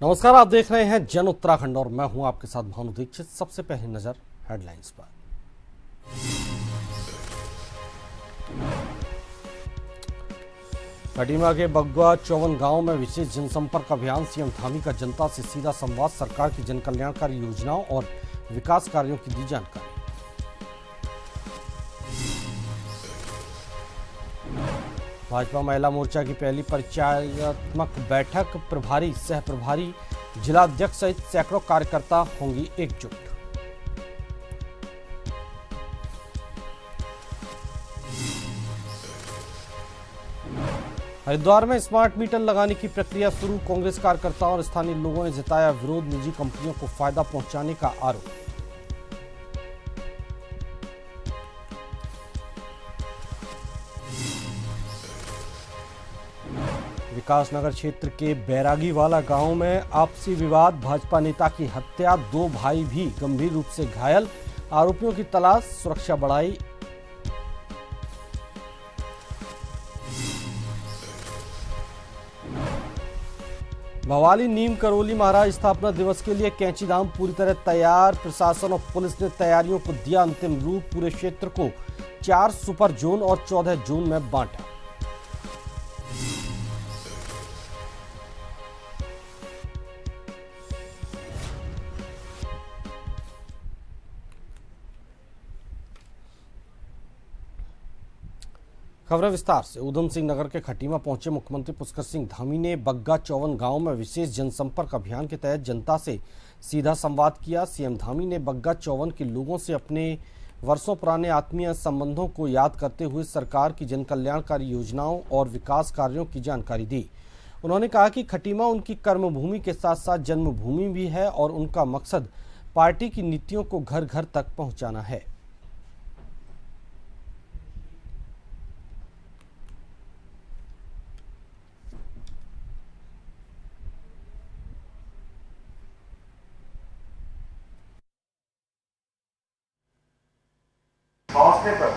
नमस्कार, आप देख रहे हैं जन उत्तराखंड और मैं हूं आपके साथ भानु दीक्षित। सबसे पहले नजर हेडलाइंस पर। खटीमा के बग्गा चौवन गांव में विशेष जनसंपर्क अभियान। सीएम धामी का जनता से सीधा संवाद। सरकार की जनकल्याणकारी योजनाओं और विकास कार्यों की दी जानकारी। भाजपा महिला मोर्चा की पहली परिचयात्मक बैठक। प्रभारी, सह प्रभारी, जिलाध्यक्ष सहित सैकड़ों कार्यकर्ता होंगी एकजुट। हरिद्वार में स्मार्ट मीटर लगाने की प्रक्रिया शुरू। कांग्रेस कार्यकर्ताओं और स्थानीय लोगों ने जताया विरोध। निजी कंपनियों को फायदा पहुंचाने का आरोप। विकासनगर क्षेत्र के बैरागीवाला गांव में आपसी विवाद। भाजपा नेता की हत्या, 2 भाई भी गंभीर रूप से घायल। आरोपियों की तलाश, सुरक्षा बढ़ाई। भवाली नीम करौली महाराज स्थापना दिवस के लिए कैंचीधाम पूरी तरह तैयार। प्रशासन और पुलिस ने तैयारियों को दिया अंतिम रूप। पूरे क्षेत्र को 4 सुपर जोन और 14 जोन में बांटा। खबरें विस्तार से। उधम सिंह नगर के खटीमा पहुंचे मुख्यमंत्री पुष्कर सिंह धामी ने बग्गा चौवन गांव में विशेष जनसंपर्क अभियान के तहत जनता से सीधा संवाद किया। सीएम धामी ने बग्गा चौवन के लोगों से अपने वर्षों पुराने आत्मीय संबंधों को याद करते हुए सरकार की जनकल्याणकारी योजनाओं और विकास कार्यों की जानकारी दी। उन्होंने कहा कि खटीमा उनकी कर्मभूमि के साथ साथ जन्मभूमि भी है और उनका मकसद पार्टी की नीतियों को घर घर तक पहुंचाना है। पहुंचने पर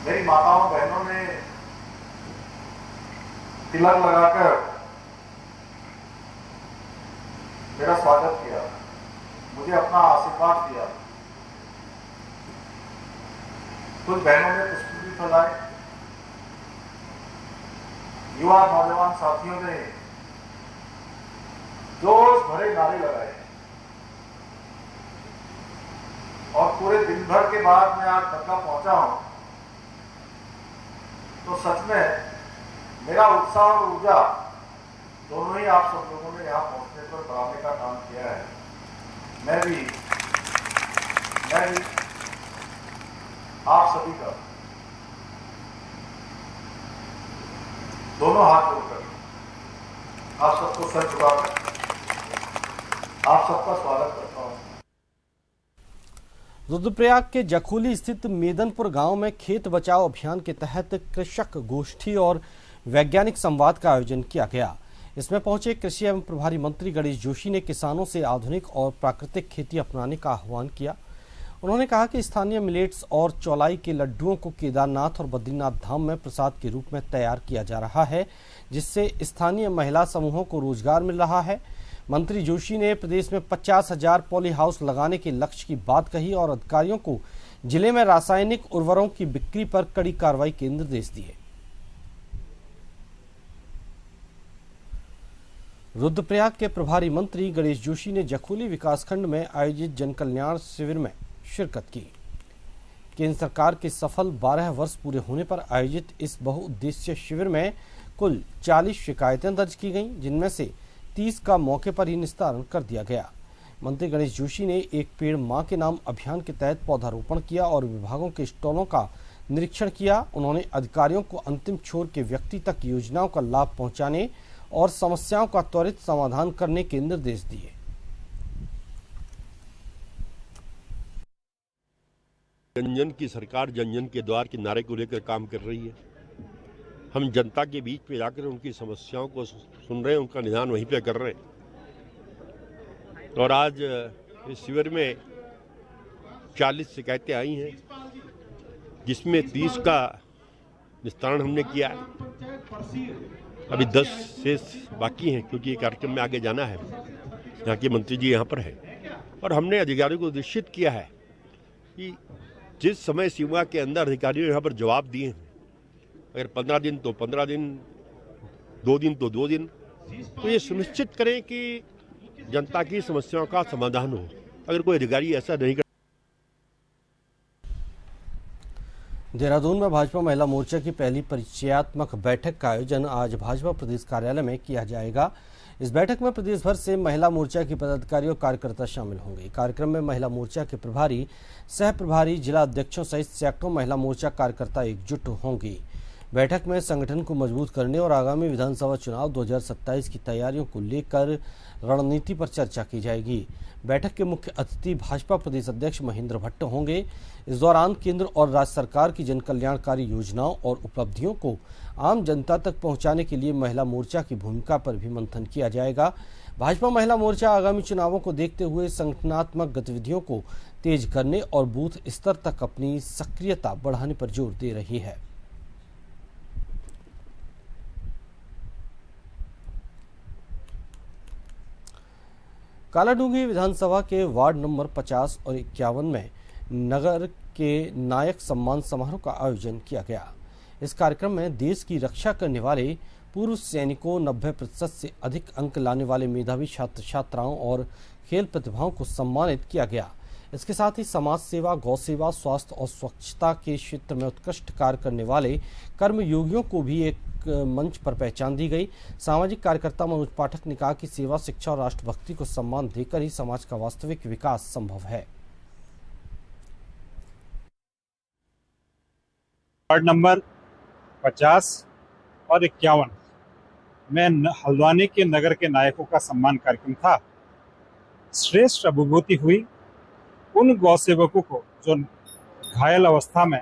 मेरी माताओं बहनों ने तिलक लगाकर मेरा स्वागत किया, मुझे अपना आशीर्वाद दिया। कुछ बहनों ने पुष्प भी फैलाए। युवा नौजवान साथियों ने जोश भरे नारे लगाए और पूरे दिन भर के बाद मैं आज बग्गा पहुंचा हूं तो सच में मेरा उत्साह और ऊर्जा दोनों ही आप सब लोगों ने यहां पहुंचने पर बढ़ाने का काम किया है। मैं भी आप सभी का दोनों हाथ जोड़कर आप सबको सर झुकाकर आप सबका स्वागत करता हूं। रुद्रप्रयाग के जखोली स्थित मेदनपुर गांव में खेत बचाओ अभियान के तहत कृषक गोष्ठी और वैज्ञानिक संवाद का आयोजन किया गया। इसमें पहुंचे कृषि एवं प्रभारी मंत्री गणेश जोशी ने किसानों से आधुनिक और प्राकृतिक खेती अपनाने का आह्वान किया। उन्होंने कहा कि स्थानीय मिलेट्स और चौलाई के लड्डुओं को केदारनाथ और बद्रीनाथ धाम में प्रसाद के रूप में तैयार किया जा रहा है, जिससे स्थानीय महिला समूहों को रोजगार मिल रहा है। मंत्री जोशी ने प्रदेश में 50,000 पॉली हाउस लगाने के लक्ष्य की बात कही और अधिकारियों को जिले में रासायनिक उर्वरकों की बिक्री पर कड़ी कार्रवाई के निर्देश दिए। रुद्रप्रयाग के प्रभारी मंत्री गणेश जोशी ने जखोली विकासखंड में आयोजित जनकल्याण शिविर में शिरकत की। केंद्र सरकार के सफल 12 वर्ष पूरे होने पर आयोजित इस बहुउद्देशीय शिविर में कुल 40 शिकायतें दर्ज की गईं, जिनमें से 30 का मौके पर ही निस्तारण कर दिया गया। मंत्री गणेश जोशी ने एक पेड़ मां के नाम अभियान के तहत पौधारोपण किया और विभागों के स्टॉलों का निरीक्षण किया। उन्होंने अधिकारियों को अंतिम छोर के व्यक्ति तक योजनाओं का लाभ पहुंचाने और समस्याओं का त्वरित समाधान करने के निर्देश दिए। जन जन की सरकार जन जन के द्वार के नारे को लेकर काम कर रही है। हम जनता के बीच में जाकर उनकी समस्याओं को सुन रहे हैं, उनका निदान वहीं पे कर रहे हैं। और आज इस शिविर में 40 शिकायतें आई हैं, जिसमें 30 का निस्तारण हमने किया है अभी 10 शेष बाकी हैं, क्योंकि ये कार्यक्रम में आगे जाना है। यहाँ के मंत्री जी यहाँ पर है और हमने अधिकारियों को निश्चित किया है कि जिस समय सीमा के अंदर अधिकारियों यहाँ पर जवाब दिए हैं, अगर 15 दिन तो 15 दिन, 2 दिन तो 2 दिन, तो ये सुनिश्चित करें कि जनता की समस्याओं का समाधान हो। अगर कोई अधिकारी ऐसा नहीं कर। देहरादून में भाजपा महिला मोर्चा की पहली परिचयात्मक बैठक का आयोजन आज भाजपा प्रदेश कार्यालय में किया जाएगा। इस बैठक में प्रदेश भर से महिला मोर्चा की पदाधिकारी और कार्यकर्ता शामिल होंगे। कार्यक्रम में महिला मोर्चा के प्रभारी, सह प्रभारी, जिला अध्यक्षों सहित सैकड़ों महिला मोर्चा कार्यकर्ता एकजुट होंगी। बैठक में संगठन को मजबूत करने और आगामी विधानसभा चुनाव 2027 की तैयारियों को लेकर रणनीति पर चर्चा की जाएगी। बैठक के मुख्य अतिथि भाजपा प्रदेश अध्यक्ष महेंद्र भट्ट होंगे। इस दौरान केंद्र और राज्य सरकार की जन कल्याणकारी योजनाओं और उपलब्धियों को आम जनता तक पहुंचाने के लिए महिला मोर्चा की भूमिका पर भी मंथन किया जाएगा। भाजपा महिला मोर्चा आगामी चुनावों को देखते हुए संगठनात्मक गतिविधियों को तेज करने और बूथ स्तर तक अपनी सक्रियता बढ़ाने पर जोर दे रही है। कालाडूंगी विधानसभा के वार्ड नंबर 50 और 51 में नगर के नायक सम्मान समारोह का आयोजन किया गया। इस कार्यक्रम में देश की रक्षा करने वाले पूर्व सैनिकों, 90% से अधिक अंक लाने वाले मेधावी छात्र छात्राओं और खेल प्रतिभाओं को सम्मानित किया गया। इसके साथ ही समाज सेवा, गौ सेवा, स्वास्थ्य और स्वच्छता के क्षेत्र में उत्कृष्ट कार्य करने वाले कर्मयोगियों को भी एक मंच पर पहचान दी गई। सामाजिक कार्यकर्ता मनोज पाठक ने कहा कि सेवा, शिक्षा और राष्ट्रभक्ति को सम्मान देकर ही समाज का वास्तविक विकास संभव है। वार्ड नंबर 50 और 51 में हल्द्वानी के नगर के नायकों का सम्मान कार्यक्रम था। श्रेष्ठ अनुभूति हुई उन गौ सेवकों को जो घायल अवस्था में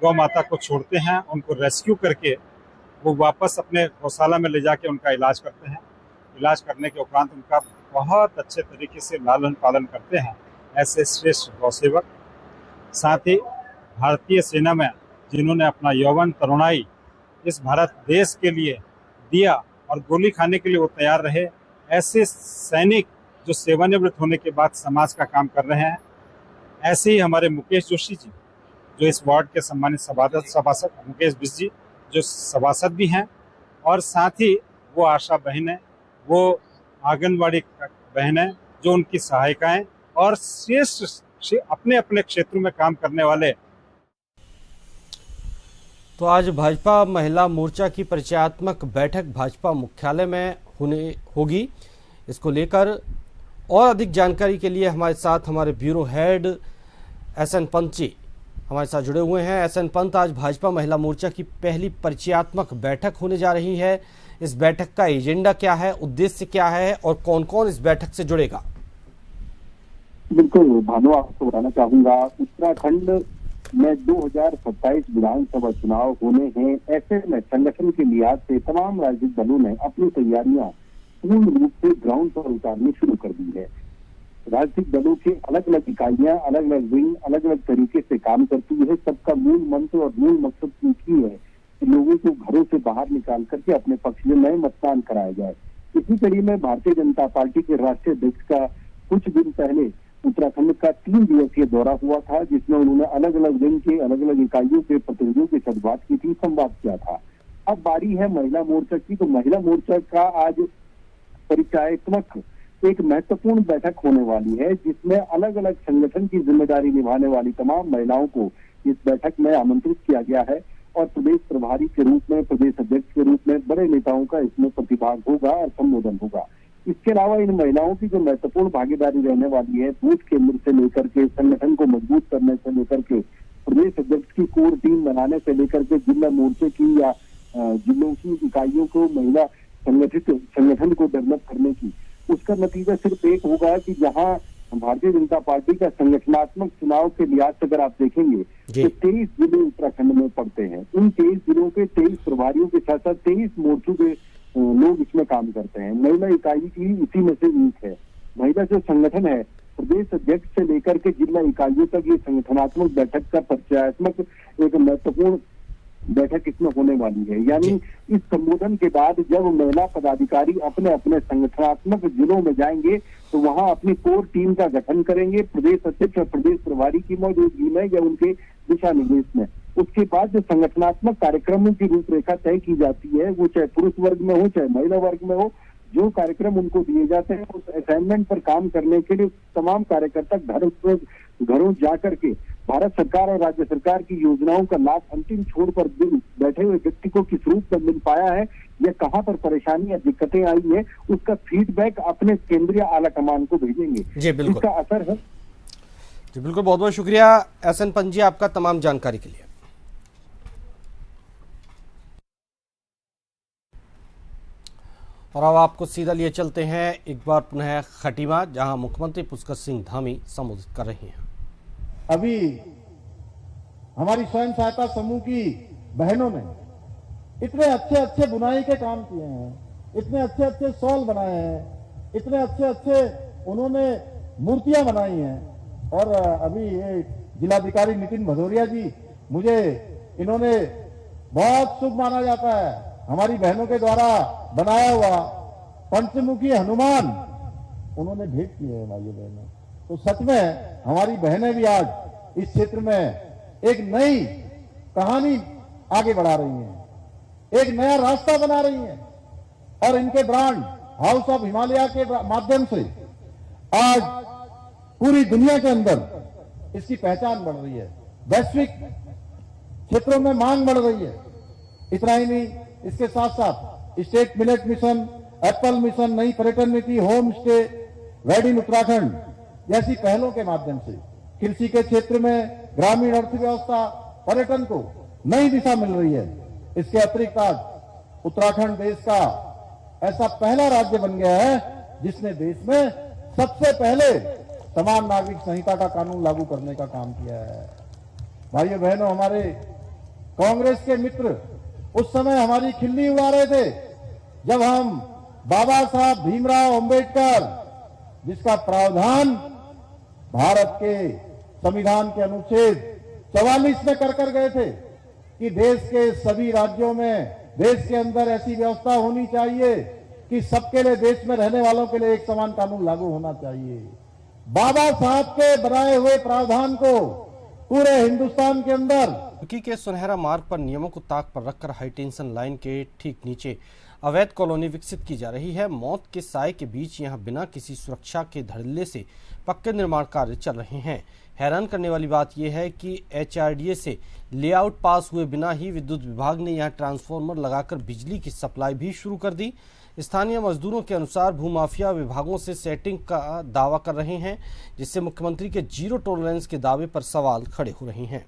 गौ माता को छोड़ते हैं, उनको रेस्क्यू करके वो वापस अपने गौशाला में ले जाके उनका इलाज करते हैं। इलाज करने के उपरांत उनका बहुत अच्छे तरीके से लालन पालन करते हैं। ऐसे श्रेष्ठ गौ सेवक, साथ ही भारतीय सेना में जिन्होंने अपना यौवन, तरुणाई इस भारत देश के लिए दिया और गोली खाने के लिए वो तैयार रहे, ऐसे सैनिक जो सेवानिवृत्त होने के बाद समाज का काम कर रहे हैं। ऐसे ही हमारे मुकेश जोशी जी, जो इस वार्ड के सम्मानित सभासद मुकेश बिस जी, जो सभासद भी हैं, और साथ ही वो आशा बहनें, वो आंगनबाड़ी बहनें जो उनकी सहायिकाएं और श्रेष्ठ अपने अपने क्षेत्र में काम करने वाले। तो आज भाजपा महिला मोर्चा की परिचयात्मक बैठक भाजपा मुख्यालय में होगी। इसको लेकर और अधिक जानकारी के लिए हमारे साथ हमारे bureau head SN Pant ji हमारे साथ जुड़े हुए हैं। SN पंत, आज भाजपा महिला मोर्चा की पहली परिचयात्मक बैठक होने जा रही है। इस बैठक का एजेंडा क्या है, उद्देश्य क्या है और कौन कौन इस बैठक से जुड़ेगा? बिल्कुल भानु, आपको बताना चाहूंगा, उत्तराखंड में 2027 विधानसभा चुनाव होने हैं। ऐसे में संगठन के लिहाज से तमाम राजनीतिक दलों ने अपनी तैयारियां पूर्ण रूप से ग्राउंड पर उतारनी शुरू कर दी है। राजनीतिक दलों की अलग अलग इकाइयां, अलग अलग विंग अलग अलग तरीके से काम करती है। सबका मूल मंत्र और मूल मकसद एक ही है कि लोगों को घरों से बाहर निकाल करके अपने पक्ष में नए मतदान कराया जाए। इसी कड़ी में भारतीय जनता पार्टी के राष्ट्रीय अध्यक्ष का कुछ दिन पहले उत्तराखंड का 3 दिवसीय दौरा हुआ था, जिसमें उन्होंने अलग अलग विंग के अलग अलग इकाइयों के प्रतिनिधियों के साथ बात की थी, संवाद किया था। अब बारी है महिला मोर्चा की। तो महिला मोर्चा का आज परिचयात्मक एक महत्वपूर्ण बैठक होने वाली है, जिसमें अलग अलग संगठन की जिम्मेदारी निभाने वाली तमाम महिलाओं को इस बैठक में आमंत्रित किया गया है और प्रदेश प्रभारी के रूप में, प्रदेश अध्यक्ष के रूप में बड़े नेताओं का इसमें प्रतिभाग होगा और संबोधन होगा। इसके अलावा इन महिलाओं की जो महत्वपूर्ण भागीदारी रहने वाली है, बूथ केंद्र से लेकर के संगठन को मजबूत करने से लेकर के प्रदेश अध्यक्ष की कोर टीम बनाने से लेकर के जिला मोर्चे की या जिलों की इकाइयों को महिला संगठन को डेवलप करने की, उसका नतीजा सिर्फ एक होगा कि जहां भारतीय जनता पार्टी का संगठनात्मक चुनाव के लिहाज से अगर आप देखेंगे तो 23 जिले उत्तराखंड में पड़ते हैं। उन 23 जिलों के 23 प्रभारियों के साथ साथ 23 मोर्चों के लोग इसमें काम करते हैं। महिला इकाई की इसी में से एक है। महिला जो संगठन है, प्रदेश अध्यक्ष से लेकर के जिला इकाइयों तक ये संगठनात्मक बैठक का परिचयात्मक एक महत्वपूर्ण बैठक इसमें होने वाली है। यानी इस संबोधन के बाद जब महिला पदाधिकारी अपने अपने संगठनात्मक जिलों में जाएंगे तो वहां अपनी कोर टीम का गठन करेंगे, प्रदेश अध्यक्ष और प्रदेश प्रभारी की मौजूदगी में या उनके दिशा निर्देश में। उसके बाद जो संगठनात्मक कार्यक्रमों की रूपरेखा तय की जाती है, वो चाहे पुरुष वर्ग में हो चाहे महिला वर्ग में हो, जो कार्यक्रम उनको दिए जाते हैं उस असाइनमेंट पर काम करने के लिए तमाम कार्यकर्ता घरों जाकर के भारत सरकार और राज्य सरकार की योजनाओं का लाभ अंतिम छोर पर बैठे हुए व्यक्ति को किस रूप में मिल पाया है या कहां पर परेशानी या दिक्कतें आई है, उसका फीडबैक अपने केंद्रीय आला कमान को भेजेंगे। जी बिल्कुल, इसका असर है। जी बिल्कुल, बहुत बहुत शुक्रिया SN पंजी आपका तमाम जानकारी के लिए। और अब आपको सीधा लिए चलते हैं एक बार पुनः खटीमा, जहां मुख्यमंत्री पुष्कर सिंह धामी संबोधित कर रही हैं। अभी हमारी स्वयं सहायता समूह की बहनों ने इतने अच्छे अच्छे बुनाई के काम किए हैं, इतने अच्छे अच्छे शॉल बनाए हैं, इतने अच्छे अच्छे उन्होंने मूर्तियां बनाई हैं। और अभी ये जिलाधिकारी नितिन भदौरिया जी, मुझे इन्होंने बहुत शुभ माना जाता है, हमारी बहनों के द्वारा बनाया हुआ पंचमुखी हनुमान उन्होंने भेंट किए हैं भाइयों बहनों। तो सच में हमारी बहनें भी आज इस क्षेत्र में एक नई कहानी आगे बढ़ा रही हैं, एक नया रास्ता बना रही हैं और इनके ब्रांड हाउस ऑफ हिमालय के माध्यम से आज पूरी दुनिया के अंदर इसकी पहचान बढ़ रही है, वैश्विक क्षेत्रों में मांग बढ़ रही है। इतना ही नहीं, इसके साथ साथ state millet mission, Apple mission, नई पर्यटन नीति, होम स्टे, वेड इन उत्तराखंड जैसी पहलों के माध्यम से कृषि के क्षेत्र में ग्रामीण अर्थव्यवस्था, पर्यटन को नई दिशा मिल रही है। इसके अतिरिक्त आज उत्तराखंड देश का ऐसा पहला राज्य बन गया है जिसने देश में सबसे पहले समान नागरिक संहिता का कानून लागू करने का काम किया है। भाइयों बहनों, हमारे कांग्रेस के मित्र उस समय हमारी खिल्ली उड़ा रहे थे जब हम बाबा साहब भीमराव अंबेडकर, जिसका प्रावधान भारत के संविधान के अनुच्छेद 44 में कर गए थे कि देश के सभी राज्यों में, देश के अंदर ऐसी व्यवस्था होनी चाहिए कि सबके लिए, देश में रहने वालों के लिए एक समान कानून लागू होना चाहिए। बाबा साहब के बनाए हुए प्रावधान को पूरे हिंदुस्तान के अंदर तुर्की के सुनहरा मार्ग पर नियमों को ताक पर रखकर हाईटेंशन लाइन के ठीक नीचे अवैध कॉलोनी विकसित की जा रही है। मौत के साए के बीच यहां बिना किसी सुरक्षा के धड़ल्ले से पक्के निर्माण कार्य चल रहे हैं। हैरान करने वाली बात यह है कि HRDA से लेआउट पास हुए बिना ही विद्युत विभाग ने यहां ट्रांसफार्मर लगाकर बिजली की सप्लाई भी शुरू कर दी। स्थानीय मजदूरों के अनुसार भूमाफिया विभागों से सेटिंग का दावा कर रहे हैं, जिससे मुख्यमंत्री के जीरो टॉलरेंस के दावे पर सवाल खड़े हो रहे हैं।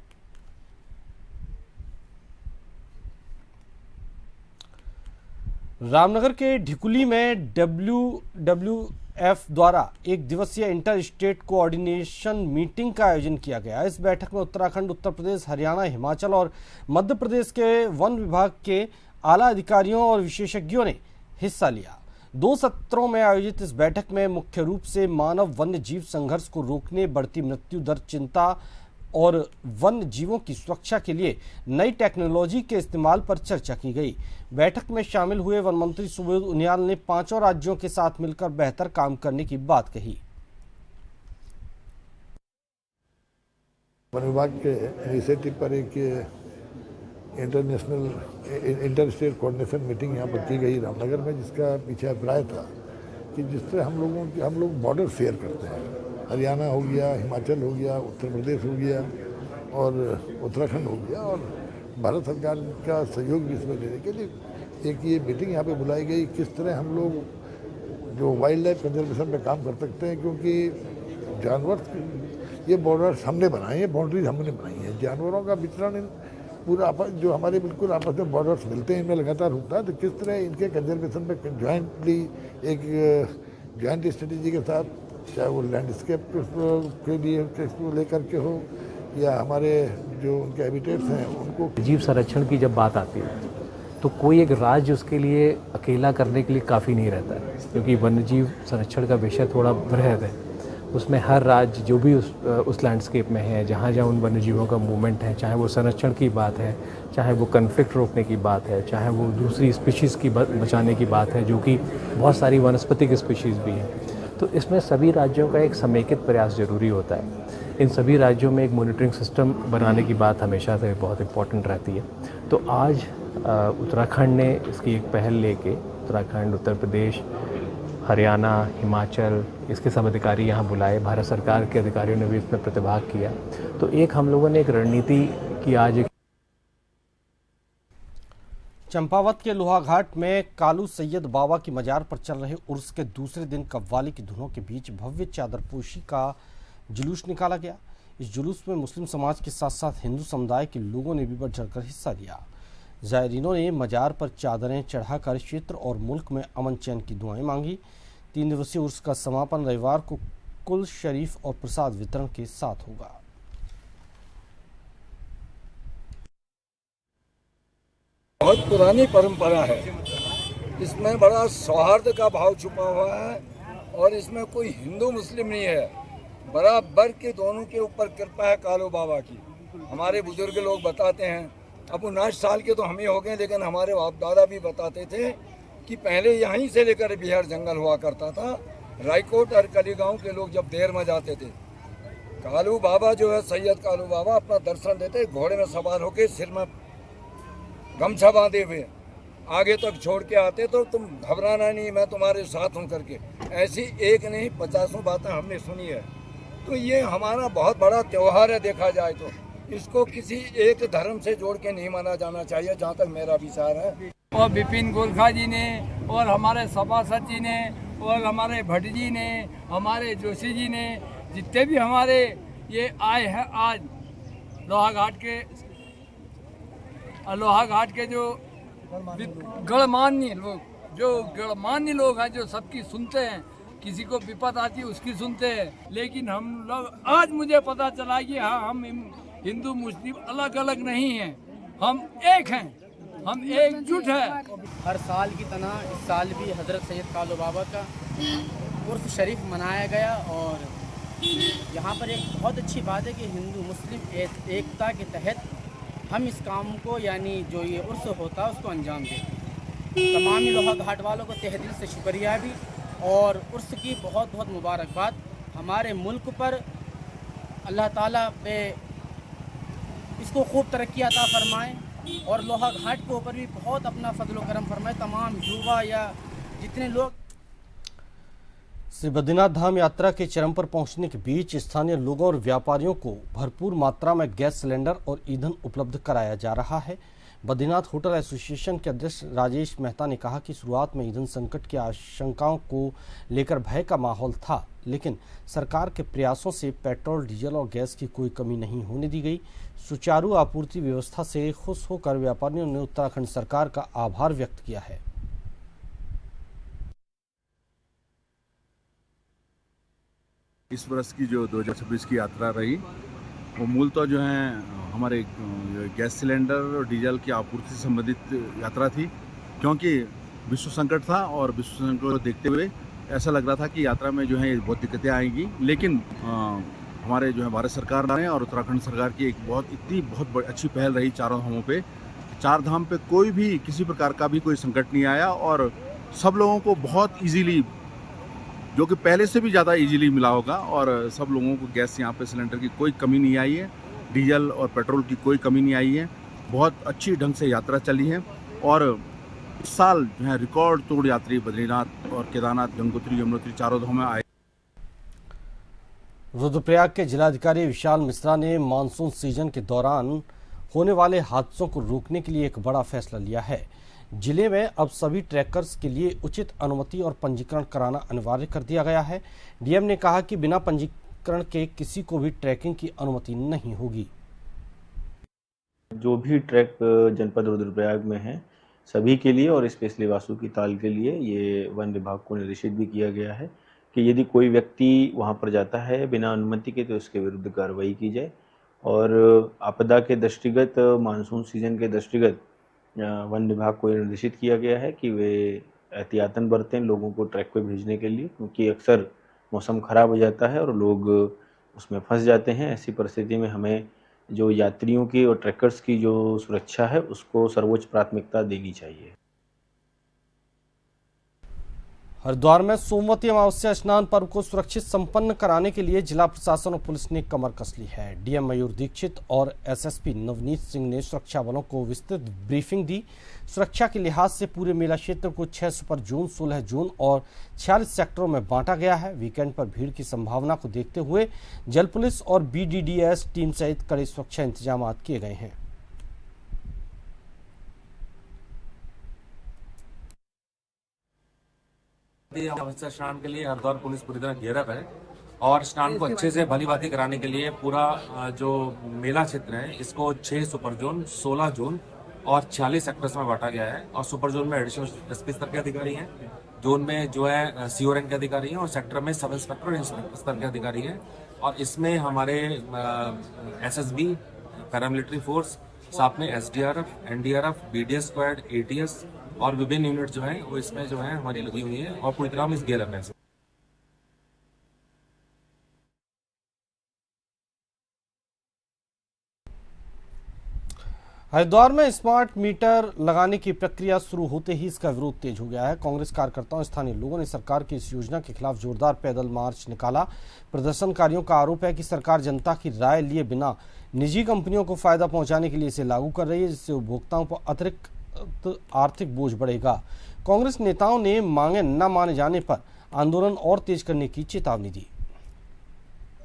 रामनगर के ढिकुली में WWF द्वारा एक दिवसीय इंटर स्टेट कोऑर्डिनेशन मीटिंग का आयोजन किया गया। इस बैठक में उत्तराखंड, उत्तर प्रदेश, हरियाणा, हिमाचल और मध्य प्रदेश के वन विभाग के आला अधिकारियों और विशेषज्ञों ने हिस्सा लिया। 2 सत्रों में आयोजित इस बैठक में मुख्य रूप से मानव वन्य जीव संघर्ष को रोकने, बढ़ती मृत्यु दर, चिंता और वन्य जीवों की सुरक्षा के लिए नई टेक्नोलॉजी के इस्तेमाल पर चर्चा की गई। बैठक में शामिल हुए वन मंत्री सुबोध उनियाल ने 5 राज्यों के साथ मिलकर बेहतर काम करने की बात कही। वन विभाग के इनिशिएटिव पर एक इंटर स्टेट कोऑर्डिनेशन मीटिंग यहाँ पर की गई रामनगर में, जिसका पीछे अभिप्राय था कि जिस तरह हम लोग बॉर्डर शेयर करते हैं, हरियाणा हो गया, हिमाचल हो गया, उत्तर प्रदेश हो गया और उत्तराखंड हो गया, और भारत सरकार का सहयोग भी इसमें देने के लिए एक ये मीटिंग यहाँ पे बुलाई गई। किस तरह हम लोग जो वाइल्ड लाइफ कंजर्वेशन पे काम कर सकते हैं, क्योंकि जानवर, ये बॉर्डर्स हमने बनाए हैं, बाउंड्रीज हमने बनाई हैं, जानवरों का वितरण पूरा आपस जो हमारे बिल्कुल आपस में बॉर्डर्स मिलते हैं, इनमें लगातार होता है। तो किस तरह इनके कंजर्वेशन पे जॉइंटली एक जॉइंट स्ट्रेटेजी के साथ, चाहे वो लैंडस्केप के लिए लेकर के हो या हमारे जो उनके हैबिटेट्स हैं उनको। जीव संरक्षण की जब बात आती है तो कोई एक राज्य उसके लिए अकेला करने के लिए काफ़ी नहीं रहता है, क्योंकि वन्यजीव संरक्षण का विषय थोड़ा बृहद है उसमें हर राज्य जो भी उस लैंडस्केप में है, जहाँ जहाँ उन वन्यजीवों का मूवमेंट है, चाहे वो संरक्षण की बात है, चाहे वो कन्फ्लिक्ट रोकने की बात है, चाहे वो दूसरी स्पीशीज़ की बचाने की बात है, जो कि बहुत सारी वनस्पतिक स्पीशीज़ भी हैं, तो इसमें सभी राज्यों का एक समेकित प्रयास ज़रूरी होता है। इन सभी राज्यों में एक मॉनिटरिंग सिस्टम बनाने की बात हमेशा से बहुत इम्पॉर्टेंट रहती है। तो आज उत्तराखंड ने इसकी एक पहल लेके, उत्तराखंड, उत्तर प्रदेश, हरियाणा, हिमाचल, इसके सब अधिकारी यहाँ बुलाए, भारत सरकार के अधिकारियों ने भी इसमें प्रतिभाग किया। तो एक हम लोगों ने एक रणनीति की आज चंपावत के लोहाघाट में कालू सैयद बाबा की मजार पर चल रहे उर्स के दूसरे दिन कव्वाली की धुनों के बीच भव्य चादरपोशी का जुलूस निकाला गया। इस जुलूस में मुस्लिम समाज के साथ साथ हिंदू समुदाय के लोगों ने भी बढ़ चढ़कर हिस्सा लिया। जायरीनों ने मजार पर चादरें चढ़ाकर क्षेत्र और मुल्क में अमन चैन की दुआएं मांगी। 3 दिवसीय उर्स का समापन रविवार को कुल शरीफ और प्रसाद वितरण के साथ होगा। बहुत पुरानी परंपरा है, इसमें बड़ा सौहार्द का भाव छुपा हुआ है और इसमें कोई हिंदू मुस्लिम नहीं है, बराबर के दोनों के ऊपर कृपा है कालू बाबा की। हमारे बुजुर्ग लोग बताते हैं, अब 59 साल के तो हम ही हो गए, लेकिन हमारे बाप दादा भी बताते थे कि पहले यहीं से लेकर बिहार जंगल हुआ करता था। रायकोट और कलीगांव के लोग जब देर में जाते थे, कालू बाबा जो है, सैयद कालू बाबा अपना दर्शन देते, घोड़े में सवार होकर सिर में गमछा बांधे हुए आगे तक छोड़ के आते, तो तुम घबराना नहीं, मैं तुम्हारे साथ हूँ करके। ऐसी एक नहीं 50 बातें हमने सुनी है। तो ये हमारा बहुत बड़ा त्यौहार है, देखा जाए तो इसको किसी एक धर्म से जोड़ के नहीं माना जाना चाहिए, जहाँ तक मेरा विचार है। और विपिन गोरखा जी ने और हमारे सभासद जी ने और हमारे भट्ट जी ने, हमारे जोशी जी ने, जितने भी हमारे ये आए हैं आज लोहाघाट के जो गणमान्य लोग हैं, जो सबकी सुनते हैं, किसी को विपद आती है उसकी सुनते हैं, लेकिन हम लोग आज मुझे पता चला कि हाँ, हम हिंदू मुस्लिम अलग अलग नहीं हैं, हम एक हैं, हम एकजुट हैं। हर साल की तरह इस साल भी हज़रत सैयद कालू बाबा का उर्स शरीफ मनाया गया और यहाँ पर एक बहुत अच्छी बात है कि हिंदू मुस्लिम एकता के तहत हम इस काम को, यानी जो ये उर्स होता है, उसको अंजाम दें। तमाम लोहाघाट वालों को तहे दिल से शुक्रिया भी और उर्स की बहुत बहुत मुबारकबाद। हमारे मुल्क पर अल्लाह ताला पे इसको खूब तरक्की अता फरमाएँ और लोहाघाट के ऊपर भी बहुत अपना फजल करम फरमाए। तमाम युवा या जितने लोग श्री बद्रीनाथ धाम यात्रा के चरम पर पहुंचने के बीच स्थानीय लोगों और व्यापारियों को भरपूर मात्रा में गैस सिलेंडर और ईंधन उपलब्ध कराया जा रहा है। बद्रीनाथ होटल एसोसिएशन के अध्यक्ष राजेश मेहता ने कहा कि शुरुआत में ईंधन संकट की आशंकाओं को लेकर भय का माहौल था, लेकिन सरकार के प्रयासों से पेट्रोल, डीजल और गैस की कोई कमी नहीं होने दी गई। सुचारू आपूर्ति व्यवस्था से खुश होकर व्यापारियों ने उत्तराखंड सरकार का आभार व्यक्त किया है। इस वर्ष की जो 2026 की यात्रा रही, वो मूलतः जो है हमारे गैस सिलेंडर और डीजल की आपूर्ति से संबंधित यात्रा थी, क्योंकि विश्व संकट था और विश्व संकट को देखते हुए ऐसा लग रहा था कि यात्रा में जो है बहुत दिक्कतें आएंगी। लेकिन हमारे जो है भारत सरकार ने और उत्तराखंड सरकार की एक बहुत अच्छी पहल रही चारों धामों पे। 4 धाम पे कोई भी किसी प्रकार का भी कोई संकट नहीं आया और सब लोगों को बहुत इजीली, जो कि पहले से भी ज़्यादा इजीली मिला होगा, और सब लोगों को गैस यहाँ पे सिलेंडर की कोई कमी नहीं आई है, डीजल और पेट्रोल की कोई कमी नहीं आई है। बहुत अच्छी ढंग से यात्रा चली है और इस साल जो है रिकॉर्ड तोड़ यात्री बद्रीनाथ और केदारनाथ, गंगोत्री, यमुनोत्री चारों धाम में आए। रुद्रप्रयाग के जिलाधिकारी विशाल मिश्रा ने मानसून सीजन के दौरान होने वाले हादसों को रोकने के लिए एक बड़ा फैसला लिया है। जिले में अब सभी ट्रैकर्स के लिए उचित अनुमति और पंजीकरण कराना अनिवार्य कर दिया गया है। डीएम ने कहा कि बिना पंजीकरण के किसी को भी ट्रैकिंग की अनुमति नहीं होगी। जो भी ट्रैक जनपद रुद्रप्रयाग में है, सभी के लिए और स्पेशली वासुकी ताल के लिए ये वन विभाग को निर्देशित भी किया गया है कि यदि कोई व्यक्ति वहां पर जाता है बिना अनुमति के तो उसके विरुद्ध कार्रवाई की जाए। और आपदा के दृष्टिगत, मानसून सीजन के दृष्टिगत वन विभाग को निर्देशित किया गया है कि वे एहतियातन बरतें लोगों को ट्रैक पे भेजने के लिए, क्योंकि अक्सर मौसम ख़राब हो जाता है और लोग उसमें फंस जाते हैं। ऐसी परिस्थिति में हमें जो यात्रियों की और ट्रैकर्स की जो सुरक्षा है उसको सर्वोच्च प्राथमिकता देनी चाहिए। हरिद्वार में सोमवती अमावस्या स्नान पर्व को सुरक्षित संपन्न कराने के लिए जिला प्रशासन और पुलिस ने कमर कस ली है। डीएम मयूर दीक्षित और एसएसपी नवनीत सिंह ने सुरक्षा बलों को विस्तृत ब्रीफिंग दी। सुरक्षा के लिहाज से पूरे मेला क्षेत्र को 6 सुपर जोन, 16 जोन और 46 सेक्टरों में बांटा गया है। वीकेंड पर भीड़ की संभावना को देखते हुए जल पुलिस और बीडीडीएस टीम सहित कड़े सुरक्षा इंतजाम किए गए हैं। अमावस्या स्नान के लिए हरिद्वार पुलिस पूरी तरह गियरअप है और स्नान को अच्छे से भली भांति कराने के लिए पूरा जो मेला क्षेत्र है इसको 6 सुपर जोन, 16 जोन और 46 सेक्टर्स में बांटा गया है। और सुपर जोन में एडिशनल एसपी स्तर के अधिकारी हैं, जोन में जो है सीओ रैंक के अधिकारी हैं और सेक्टर में सब इंस्पेक्टर और इंस्पेक्टर स्तर के अधिकारी हैं। और इसमें हमारे एसएसबी, पैरामिलिट्री फोर्स, साथ में SDRF, NDRF, BDS squad, ATS और विभिन्न यूनिट जो हैं वो इसमें जो है हमारी लगी हुई है और पूरी तरह हम इस गियरअप है। हरिद्वार में स्मार्ट मीटर लगाने की प्रक्रिया शुरू होते ही इसका विरोध तेज हो गया है। कांग्रेस कार्यकर्ताओं, स्थानीय लोगों ने सरकार की इस योजना के खिलाफ जोरदार पैदल मार्च निकाला। प्रदर्शनकारियों का आरोप है कि सरकार जनता की राय लिए बिना निजी कंपनियों को फायदा पहुंचाने के लिए इसे लागू कर रही है, जिससे उपभोक्ताओं पर अतिरिक्त आर्थिक बोझ बढ़ेगा। कांग्रेस नेताओं ने मांगे न माने जाने पर आंदोलन और तेज करने की चेतावनी दी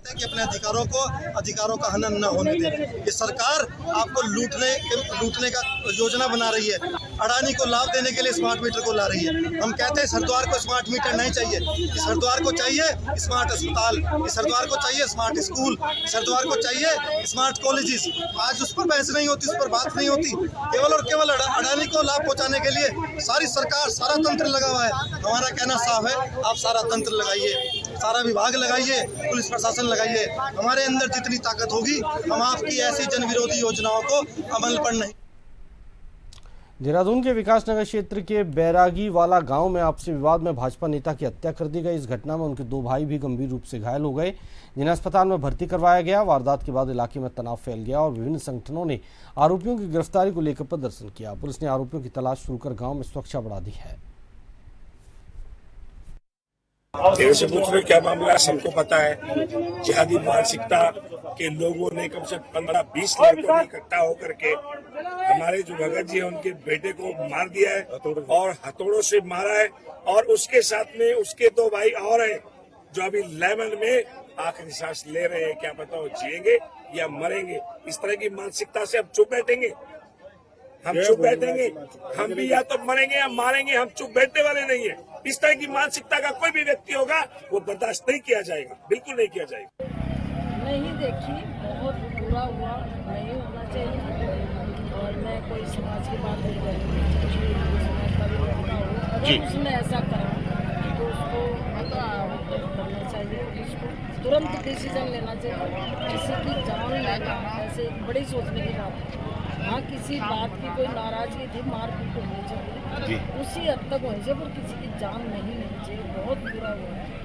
कि अपने अधिकारों का हनन न होने दें। ये सरकार आपको लूटने का योजना बना रही है। अडानी को लाभ देने के लिए स्मार्ट मीटर को ला रही है। हम कहते हैं इस हरिद्वार को स्मार्ट मीटर नहीं चाहिए, इस हरिद्वार को चाहिए स्मार्ट अस्पताल, इस हरिद्वार को चाहिए स्मार्ट स्कूल, इस हरिद्वार को चाहिए स्मार्ट कॉलेजेस। आज उस पर बहस नहीं होती, उस पर बात नहीं होती। केवल और केवल अडानी को लाभ पहुँचाने के लिए सारी सरकार, सारा तंत्र लगा हुआ है। हमारा कहना साफ है, आप सारा तंत्र लगाइए, सारा विभाग लगाइए, पुलिस प्रशासन लगाइए। हमारे अंदर जितनी ताकत होगी हम आपकी ऐसी जन विरोधी योजनाओं को अमल पर नहीं। देहरादून के विकासनगर क्षेत्र के बैरागी वाला गांव में आपसी विवाद में भाजपा नेता की हत्या कर दी गई। इस घटना में उनके 2 भाई भी गंभीर रूप से घायल हो गए, जिन्हें अस्पताल में भर्ती करवाया गया। वारदात के बाद इलाके में तनाव फैल गया और विभिन्न संगठनों ने आरोपियों की गिरफ्तारी को लेकर प्रदर्शन किया। पुलिस ने आरोपियों की तलाश शुरू कर गाँव में सुरक्षा बढ़ा दी है। देर से पूछ रहे क्या मामला है, सबको पता है। जिहादी मानसिकता के लोगों ने कम से कम 15-20 लड़कों ने इकट्ठा होकर के हमारे जो भगत जी है उनके बेटे को मार दिया है और हथौड़ों से मारा है। और उसके साथ में उसके 2 भाई और हैं जो अभी लेमन में आखिरी सांस ले रहे हैं। क्या पता वो जिएंगे या मरेंगे। इस तरह की मानसिकता से हम चुप बैठेंगे? हम चुप बैठेंगे? हम भी या तो मरेंगे या मारेंगे, हम चुप बैठने वाले नहीं है। इस तरह की मानसिकता का कोई भी व्यक्ति होगा वो बर्दाश्त नहीं किया जाएगा, बिल्कुल नहीं किया जाएगा। नहीं देखी, बहुत बुरा हुआ, नहीं होना चाहिए। और मैं कोई समाज की बात नहीं कर रही, समाज का भी लड़का हो, अगर उसने ऐसा करा तो उसको करना चाहिए, उसको तुरंत डिसीजन लेना चाहिए। किसी की जान लेना ऐसे बड़ी सोचने की बात है। हाँ, किसी बात की कोई नाराजगी थी, मारपीट होनी चाहिए, उसी हद तक होनी चाहिए, पर किसी की जान नहीं लेनी चाहिए। बहुत बुरा हुआ।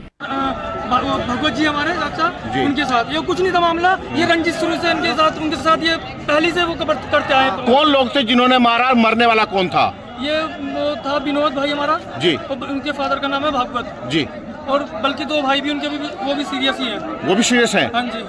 भगवत जी हमारे चाचा, उनके साथ ये कुछ नहीं था मामला, ये रंजिश शुरू से उनके साथ ये पहले से वो करते आए। कौन लोग थे जिन्होंने मारा? मरने वाला कौन था? ये वो था विनोद भाई हमारा जी, और उनके फादर का नाम है भागवत जी, और बल्कि 2 भाई भी उनके भी वो भी सीरियस ही हैं। वो भी सीरियस हैं? हाँ जी।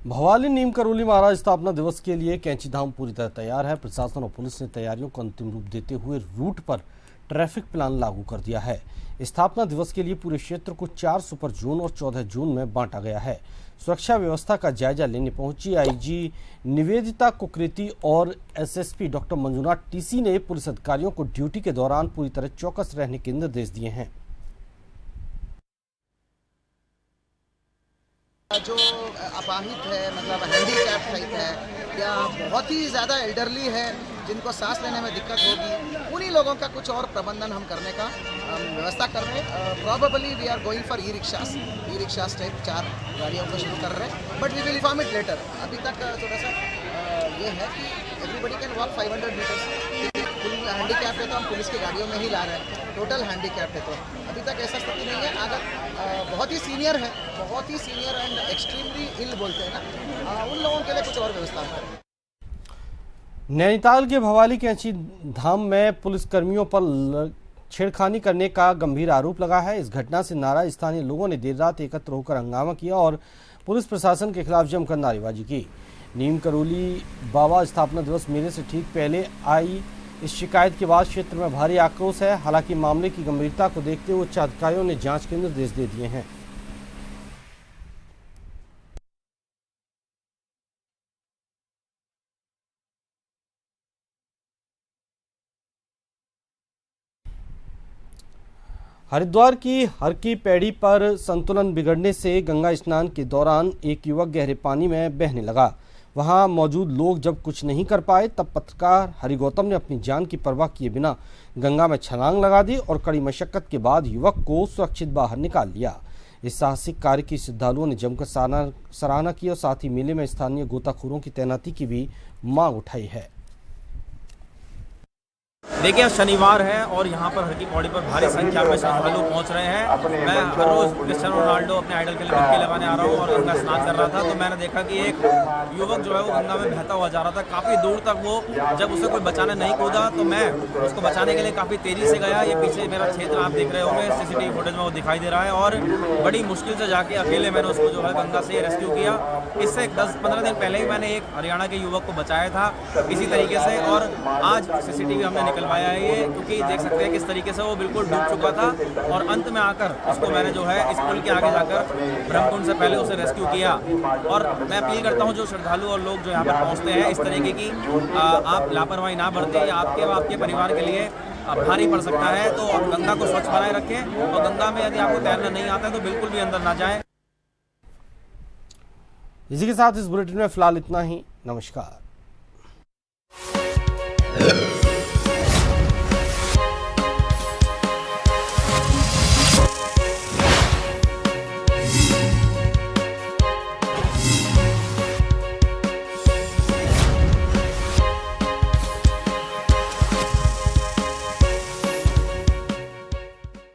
भवाली नीम करोली महाराज स्थापना दिवस के लिए कैंचीधाम पूरी तरह तैयार है। प्रशासन और पुलिस ने तैयारियों को अंतिम रूप देते हुए रूट पर ट्रैफिक प्लान लागू कर दिया है। स्थापना दिवस के लिए पूरे क्षेत्र को 4 सुपर जोन और 14 जोन में बांटा गया है। सुरक्षा व्यवस्था का जायजा लेने पहुंची आईजी निवेदिता कुकरेती और एसएसपी डॉक्टर मंजुनाथ टीसी ने पुलिस अधिकारियों को ड्यूटी के दौरान पूरी तरह चौकस रहने के निर्देश दिए हैं। जो अपाहिज है, मतलब हैंडीकैप टाइप है या बहुत ही ज़्यादा एल्डरली है, जिनको सांस लेने में दिक्कत होगी, उन्हीं लोगों का कुछ और प्रबंधन हम करने का व्यवस्था कर रहे हैं। Probably we are going for e rickshaws type 4 गाड़ियों को शुरू कर रहे हैं, but we will inform it later. अभी तक थोड़ा सा ये है कि everybody can walk 500 metres. Full handicap है तो हम पुलिस की गाड़ियों में ही ला रहे हैं, टोटल हैंडीकैप है तो अभी तक ऐसा स्थिति नहीं है। अगर बहुत ही सीनियर एंड एक्सट्रीमली इल बोलते हैं ना, उन लोगों के लिए कुछ और व्यवस्था है। नैनीताल के भवाली कैंची धाम में पुलिसकर्मियों पर छेड़खानी करने का गंभीर आरोप लगा है। इस घटना से नाराज स्थानीय लोगों ने देर रात एकत्र होकर हंगामा किया और पुलिस प्रशासन के खिलाफ जमकर नारेबाजी की। नीम करोली बाबा स्थापना दिवस मेले से ठीक पहले आई इस शिकायत के बाद क्षेत्र में भारी आक्रोश है। हालांकि मामले की गंभीरता को देखते हुए उच्च अधिकारियों ने जांच के निर्देश दे दिए हैं। हरिद्वार की हर की पैड़ी पर संतुलन बिगड़ने से गंगा स्नान के दौरान एक युवक गहरे पानी में बहने लगा। वहां मौजूद लोग जब कुछ नहीं कर पाए तब पत्रकार हरि गौतम ने अपनी जान की परवाह किए बिना गंगा में छलांग लगा दी और कड़ी मशक्कत के बाद युवक को सुरक्षित बाहर निकाल लिया। इस साहसिक कार्य की श्रद्धालुओं ने जमकर सराहना की और साथ ही मेले में स्थानीय गोताखोरों की तैनाती की भी मांग उठाई है। देखिए, शनिवार है और यहाँ पर हर की पौड़ी पर भारी संख्या में श्रद्धालु पहुँच रहे हैं। मैं हर रोज क्रिस्टियानो रोनाल्डो अपने आइडल के लिए डुबकी लगाने आ रहा हूँ और गंगा स्नान कर रहा था, तो मैंने देखा कि एक युवक जो है वो गंगा में बहता हुआ जा रहा था। काफ़ी दूर तक वो, जब उसे कोई बचाने नहीं कूदा तो मैं उसको बचाने के लिए काफ़ी तेज़ी से गया। ये पीछे मेरा क्षेत्र आप देख रहे होंगे, CCTV फुटेज में वो दिखाई दे रहा है और बड़ी मुश्किल से जाके अकेले मैंने उसको जो है गंगा से रेस्क्यू किया। इससे 10-15 दिन पहले ही मैंने एक हरियाणा के युवक को बचाया था इसी तरीके से, और आज CCTV हमने निकलवाया है ये, क्योंकि देख सकते हैं किस तरीके से वो बिल्कुल डूब चुका था और अंत में आकर उसको मैंने जो है इस पुल के आगे जाकर ब्रह्मकुंड से पहले उसे रेस्क्यू किया। और मैं अपील करता हूं जो श्रद्धालु और लोग जो यहाँ पर पहुँचते हैं, इस तरीके की आप लापरवाही ना बरतें, आपके व आपके परिवार के लिए भारी पड़ सकता है। तो गंगा को स्वच्छ बनाए रखें और गंगा में यदि आपको तैरना नहीं आता है तो बिल्कुल भी अंदर ना जाए। इसी के साथ इस बुलेटिन में फिलहाल इतना ही। नमस्कार।